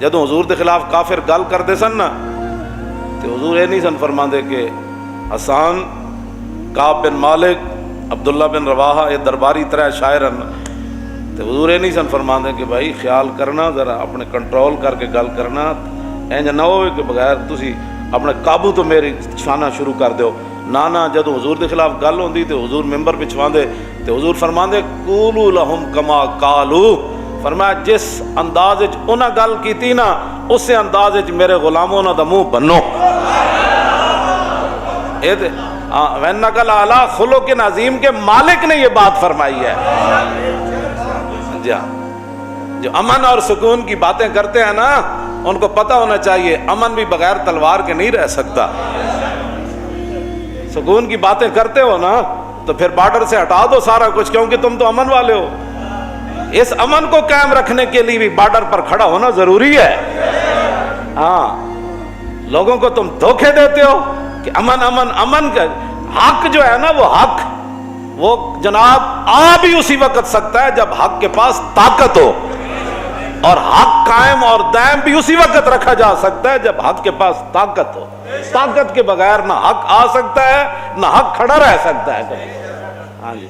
جدوں حضور دے خلاف کافر گل کرتے سن نا تو حضور یہ نہیں سن فرماندے کہ حسان، کعب بن مالک، عبداللہ بن رواحہ یہ درباری طرح شاعر ہیں، تو حضور یہ نہیں سن فرماندے کہ بھائی خیال کرنا، ذرا اپنے کنٹرول کر کے گل کرنا، اینج نہ ہوئے کہ بغیر تسی اپنے قابو تو میری شانہ شروع کر دیو۔ نانا جدوں حضور دے خلاف گل ہوندی تو حضور ممبر بچھواندے تو حضور فرماندے قولوا لہم کما قالوا، فرمایا جس انداز انہاں گل کیتی نا اسی انداز میرے غلاموں انہاں دا منہ بنو۔ وَإِنَّكَ لَعَلَىٰ خُلُقٍ عظیم کے مالک نے یہ بات فرمائی ہے۔ جو امن اور سکون کی باتیں کرتے ہیں نا ان کو پتہ ہونا چاہیے امن بھی بغیر تلوار کے نہیں رہ سکتا۔ سکون کی باتیں کرتے ہو نا تو پھر بارڈر سے ہٹا دو سارا کچھ، کیونکہ تم تو امن والے ہو۔ اس امن کو قائم رکھنے کے لیے بھی بارڈر پر کھڑا ہونا ضروری ہے۔ ہاں، لوگوں کو تم دھوکے دیتے ہو کہ امن امن امن کا حق جو ہے نا وہ حق وہ جناب آ بھی اسی وقت سکتا ہے جب حق کے پاس طاقت ہو، اور حق قائم اور دائم بھی اسی وقت رکھا جا سکتا ہے جب حق کے پاس طاقت ہو۔ طاقت کے بغیر نہ حق آ سکتا ہے نہ حق کھڑا رہ سکتا ہے۔ ہاں جی۔